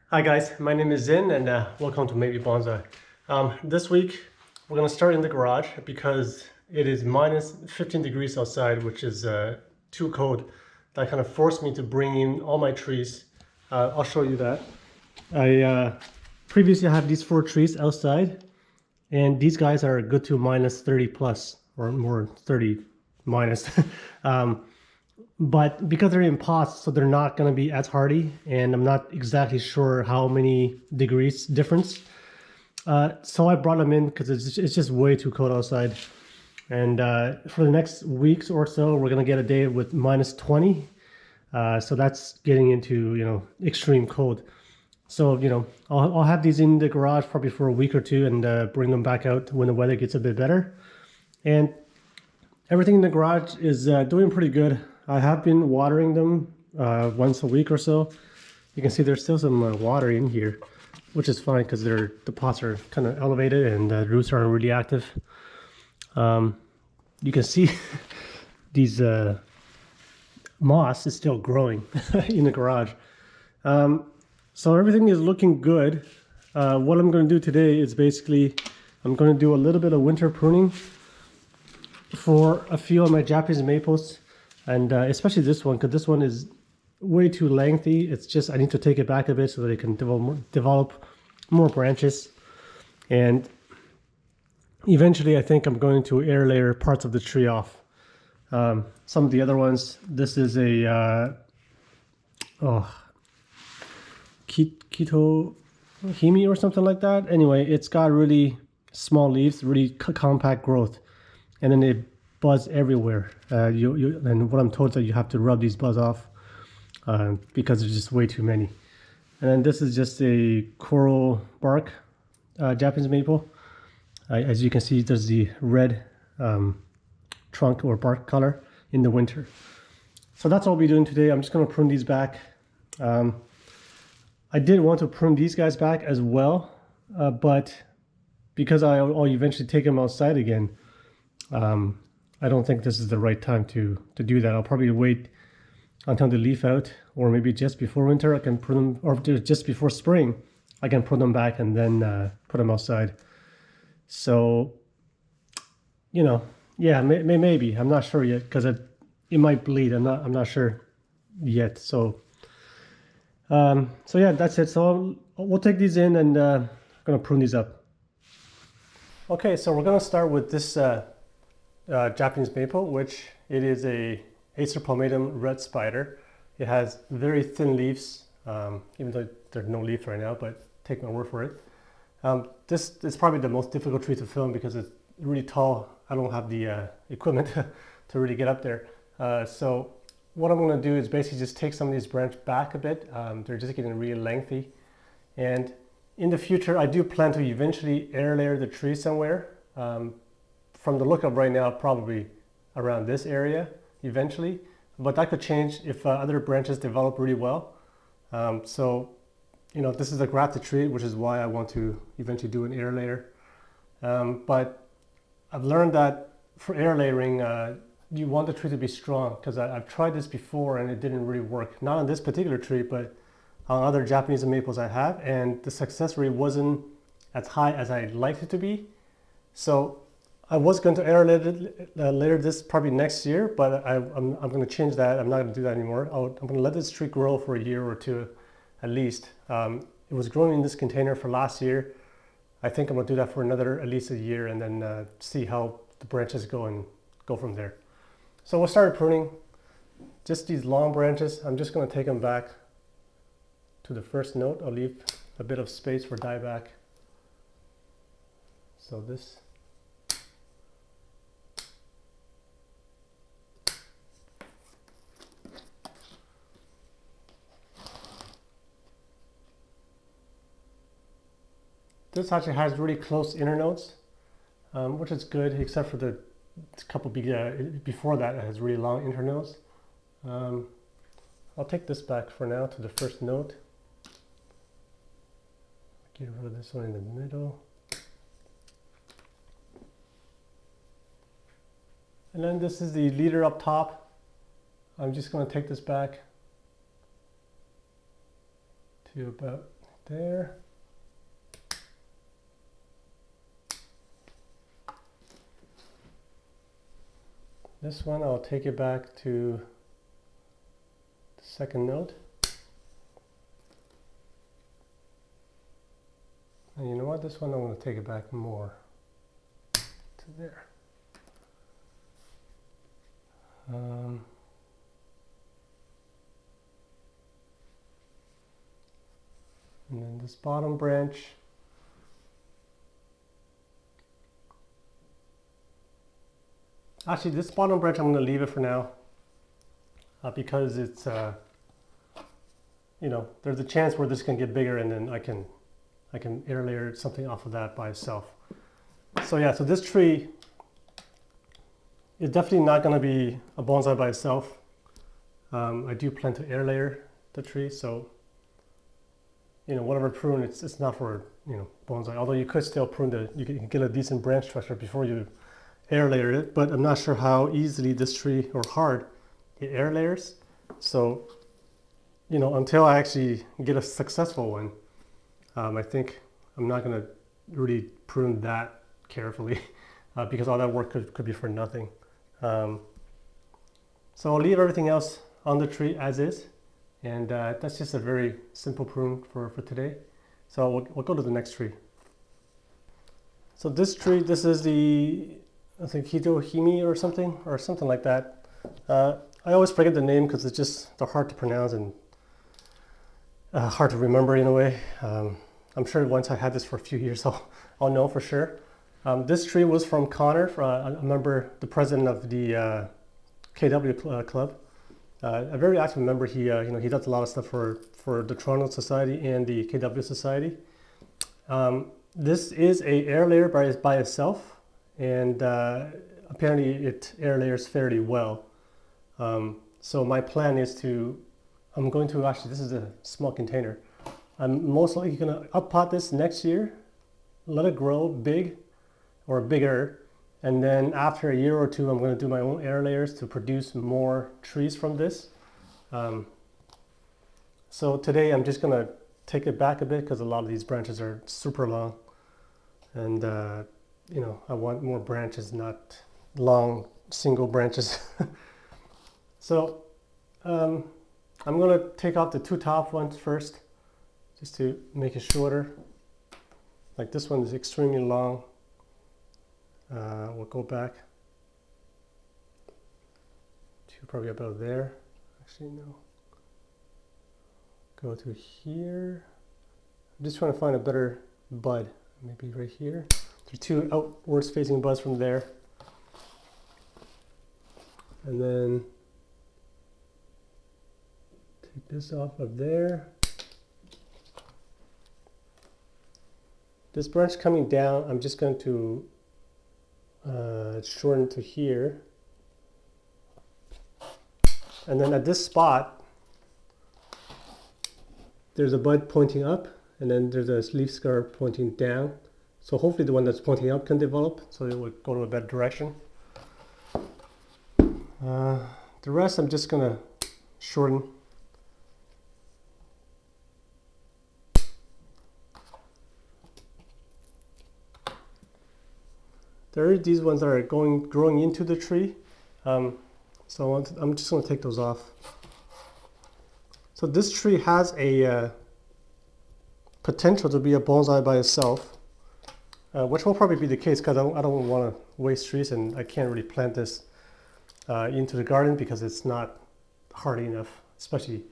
Hi guys, my name is Zin and welcome to Maybe Bonsai. This week we're going to start in the garage because it is minus 15 degrees outside, which is too cold. That kind of forced me to bring in all my trees. I'll show you that. I previously had these 4 trees outside, and these guys are good to minus 30 plus or more 30 minus. um, but because they're in pots, so they're not going to be as hardy, and I'm not exactly sure how many degrees difference. So I brought them in because it's just way too cold outside. And for the next weeks or so, we're going to get a day with minus 20. So that's getting into, extreme cold. So, I'll have these in the garage probably for a week or two and bring them back out when the weather gets a bit better. And everything in the garage is doing pretty good. I have been watering them once a week or so. You can see there's still some water in here, which is fine because the pots are kind of elevated and the roots aren't really active. You can see these moss is still growing in the garage. So everything is looking good. What I'm going to do today is basically I'm going to do a little bit of winter pruning for a few of my Japanese maples, and especially this one, because this one is way too lengthy. It's just I need to take it back a bit so that it can develop more branches. And eventually I think I'm going to air layer parts of the tree off. Some of the other ones, this is a Koto Hime or something like that. Anyway, it's got really small leaves, really compact growth, and then they buzz everywhere. And what I'm told is that you have to rub these buzz off because there's just way too many. And then this is just a coral bark Japanese maple. As you can see, there's the red trunk or bark color in the winter. So that's all we'll be doing today. I'm just going to prune these back. I did want to prune these guys back as well, but because I'll eventually take them outside again, I don't think this is the right time to do that. I'll probably wait until they leaf out, or maybe just before winter I can prune them, or just before spring I can prune them back and then put them outside. So, yeah, maybe. I'm not sure yet because it might bleed. I'm not sure yet. So yeah, that's it. So we'll take these in and I'm gonna prune these up. Okay, so we're gonna start with this Japanese maple, which it is a Acer Palmatum red spider. It has very thin leaves, even though there's no leaf right now, but take my word for it. This is probably the most difficult tree to film because it's really tall. I don't have the equipment to really get up there. So what I'm going to do is basically just take some of these branches back a bit. They're just getting really lengthy. And in the future, I do plan to eventually air layer the tree somewhere. From the look of right now, probably around this area eventually. But that could change if other branches develop really well. So, this is a grafted tree, which is why I want to eventually do an air layer. But I've learned that for air layering, you want the tree to be strong, because I've tried this before and it didn't really work. Not on this particular tree, but on other Japanese maples I have, and the success rate wasn't as high as I'd like it to be. So I was going to air layer this probably next year, but I'm going to change that. I'm not going to do that anymore. I'm going to let this tree grow for a year or two at least. It was growing in this container for last year. I think I'm going to do that for another at least a year and then see how the branches go and go from there. So we'll start pruning. Just these long branches, I'm just going to take them back to the first note. I'll leave a bit of space for dieback. So this. This actually has really close internodes, which is good, except for the couple before that it has really long internodes. I'll take this back for now to the first note. Get rid of this one in the middle. And then this is the leader up top. I'm just going to take this back to about there. This one, I'll take it back to the second node. And you know what? This one, I'm going to take it back more to there. And then this bottom branch, actually this bottom branch I'm going to leave it for now because it's you know, there's a chance where this can get bigger and then I can air layer something off of that by itself. So yeah, so this tree is definitely not going to be a bonsai by itself. I do plan to air layer the tree, so you know, whatever prune, it's not for, you know, bonsai. Although you could still prune you can get a decent branch structure before you air layer it, but I'm not sure how easily this tree, or hard, it air layers. So, you know, until I actually get a successful one, I think I'm not going to really prune that carefully because all that work could be for nothing. So I'll leave everything else on the tree as is. And that's just a very simple prune for today. So we'll go to the next tree. So this tree, this is the, I think Hime or something like that. I always forget the name because they're hard to pronounce and hard to remember in a way. I'm sure once I had this for a few years, I'll know for sure. This tree was from Connor. I remember the president of the KW club. A very active member. He you know, he does a lot of stuff for the Toronto Society and the KW Society. This is a air layer by itself, and apparently it air layers fairly well. So my plan is I'm going to actually, this is a small container. I'm most likely going to up pot this next year, let it grow big or bigger. And then after a year or two, I'm going to do my own air layers to produce more trees from this. So today I'm just going to take it back a bit because a lot of these branches are super long. And, you know, I want more branches, not long single branches. So I'm going to take off the two top ones first, just to make it shorter. Like this one is extremely long. We'll go back to probably about there. Actually, no. Go to here. I'm just trying to find a better bud. Maybe right here. There's two outwards facing buds from there. And then take this off of there. This branch coming down, I'm just going to shorten to here. And then at this spot, there's a bud pointing up, and then there's a leaf scar pointing down. So hopefully the one that's pointing up can develop, so it would go to a better direction. The rest I'm just gonna shorten. There are these ones that are growing into the tree, so I'm just going to take those off. So this tree has a potential to be a bonsai by itself, which will probably be the case because I don't want to waste trees, and I can't really plant this into the garden because it's not hardy enough, especially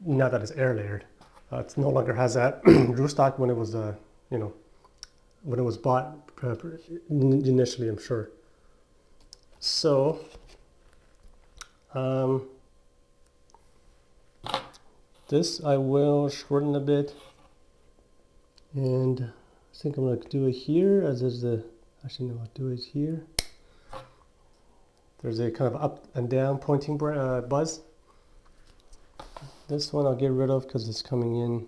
now that it's air layered. It no longer has that rootstock when it was, you know, when it was bought initially, I'm sure. So, this I will shorten a bit, and I think I'm going to do it here, as there's actually no, I'll do it here. There's a kind of up and down pointing buzz. This one I'll get rid of because it's coming in.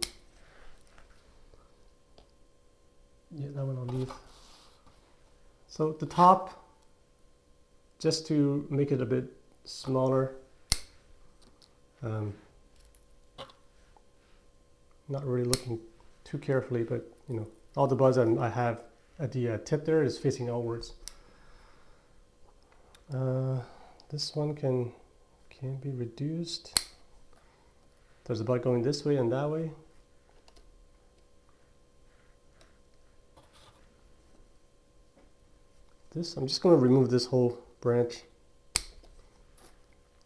Yeah, that one I'll leave. So the top, just to make it a bit smaller, not really looking too carefully, but you know, all the buds I have at the tip there is facing outwards. This one can be reduced. There's a bud going this way and that way. I'm just going to remove this whole branch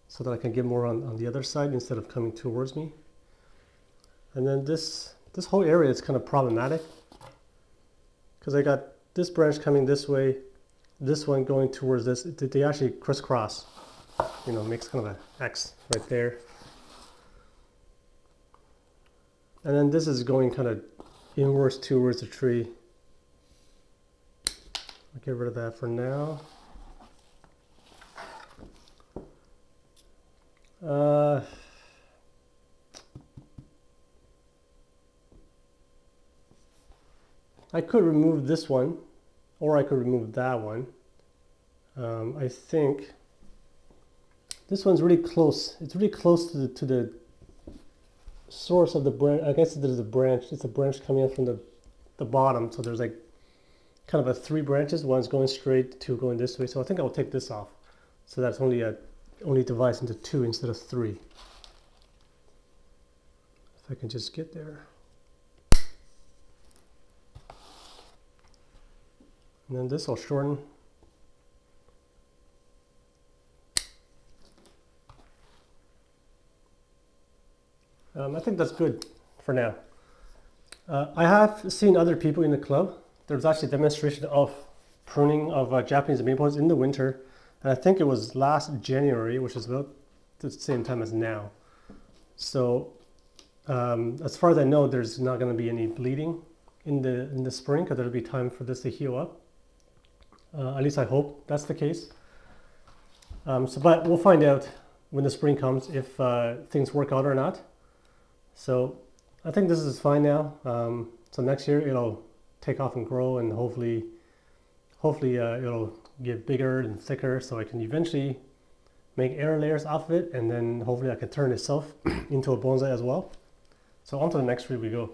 so that I can get more on the other side instead of coming towards me. And then this whole area is kind of problematic because I got this branch coming this way, this one going towards this. They actually crisscross, you know, makes kind of an X right there. And then this is going kind of inwards towards the tree. I'll get rid of that for now. I could remove this one, or I could remove that one. I think this one's really close. It's really close to the source of the branch. I guess there's a branch. It's a branch coming in from the bottom. So there's like kind of 3 branches. One's going straight, 2 going this way. So I think I'll take this off. So that's only divides into 2 instead of 3. If I can just get there. And then this I'll shorten. I think that's good for now. I have seen other people in the club. There's actually a demonstration of pruning of Japanese maples in the winter. And I think it was last January, which is about the same time as now. So as far as I know, there's not going to be any bleeding in the spring because there'll be time for this to heal up. At least I hope that's the case. But we'll find out when the spring comes if things work out or not. So I think this is fine now. So next year it'll take off and grow, and hopefully it'll get bigger and thicker so I can eventually make air layers off of it, and then hopefully I can turn itself into a bonsai as well. So on to the next tree we go.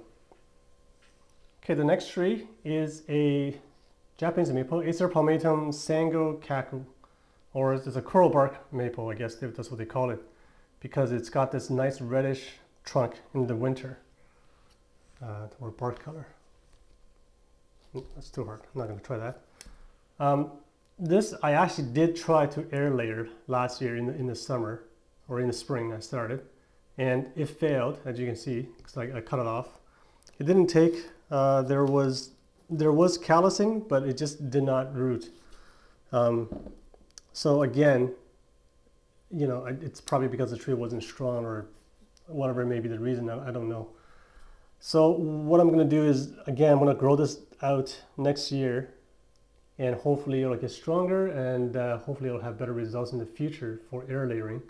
Okay, the next tree is a Japanese maple, Acer Palmatum Sango Kaku, or it's a coral bark maple, I guess that's what they call it, because it's got this nice reddish trunk in the winter, or bark color. That's too hard, I'm not going to try that. This I actually did try to air layer last year in the summer, or in the spring I started, and it failed, as you can see, because I cut it off. It didn't take, there was callousing, but it just did not root. So again, you know, it's probably because the tree wasn't strong or whatever may be the reason, I don't know. So what I'm going to do is, again, I'm going to grow this out next year, and hopefully it'll get stronger, and hopefully it'll have better results in the future for air layering.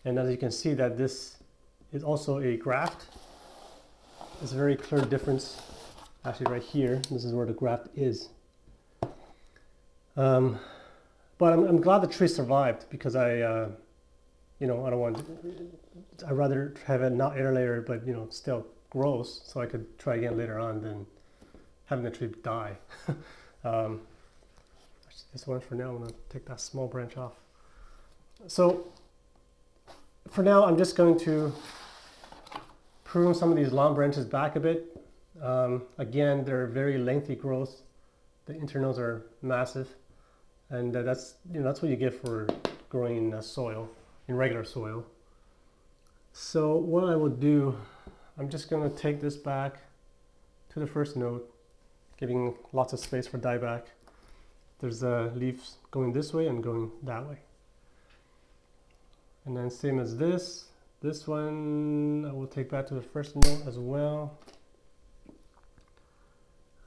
And as you can see, that this is also a graft. It's a very clear difference. Actually right here, this is where the graft is. But I'm glad the tree survived, because you know, I'd rather have it not air layer, but you know, still grows, so I could try again later on than having the tree die. This one for now, I'm gonna take that small branch off. So for now, I'm just going to prune some of these long branches back a bit. Again, they're very lengthy growth. The internals are massive, and that's what you get for growing in soil, in regular soil. So what I will do, I'm just going to take this back to the first node, giving lots of space for dieback. There's leaves going this way and going that way. And then same as this one I will take back to the first node as well.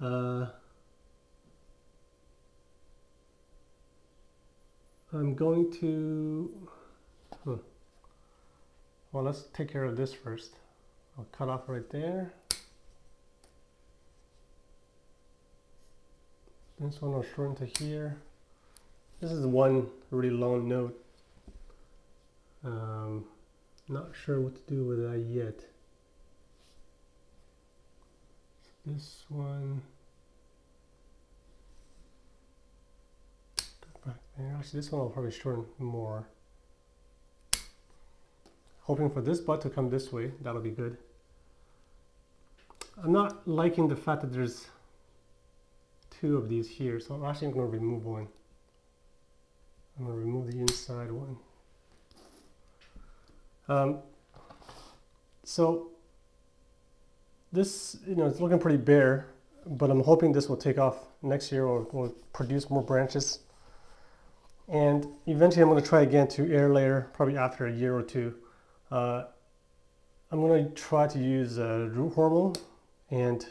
I'm going to, well, let's take care of this first. I'll cut off right there. This one will shorten to here. This is one really long node. Not sure what to do with that yet. this one back there. Actually, this one I'll probably shorten more. Hoping for this bud to come this way. That'll be good. I'm not liking the fact that there's two of these here, so I'm actually going to remove one. I'm going to remove the inside one. So this, it's looking pretty bare, but I'm hoping this will take off next year or will produce more branches. And eventually I'm going to try again to air layer, probably after a year or two. I'm going to try to use root hormone and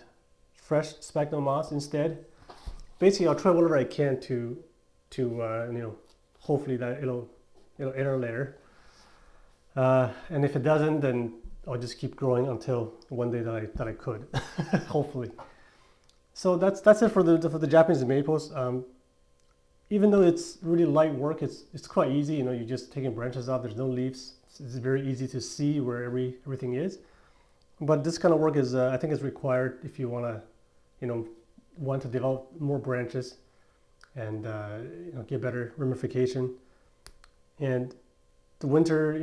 fresh sphagnum moss instead. Basically, I'll try whatever I can to hopefully that it'll air layer. And if it doesn't, then I'll just keep growing until one day that I could, hopefully. So that's it for the Japanese maples. Even though it's really light work, it's quite easy. You're just taking branches off. There's no leaves. It's very easy to see where everything is. But this kind of work is, I think, is required if you want to develop more branches and get better ramification. And the winter,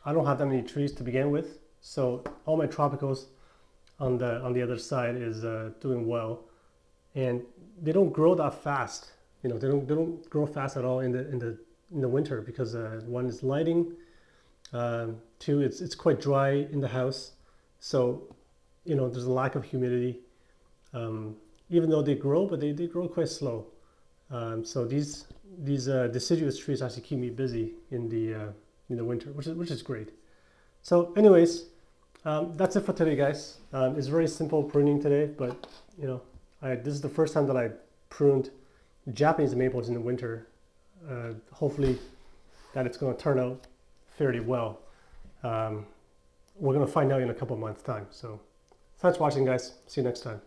I don't have that many trees to begin with, so all my tropicals on the other side is doing well, and they don't grow that fast. They don't grow fast at all in the winter because one is lighting, two it's quite dry in the house, so there's a lack of humidity. Even though they grow, but they grow quite slow. So these deciduous trees actually keep me busy in the winter, which is great. So anyways, that's it for today, guys. It's very simple pruning today, but this is the first time that I pruned Japanese maples in the winter. Hopefully that it's going to turn out fairly well. We're going to find out in a couple months time. So thanks for watching, guys. See you next time.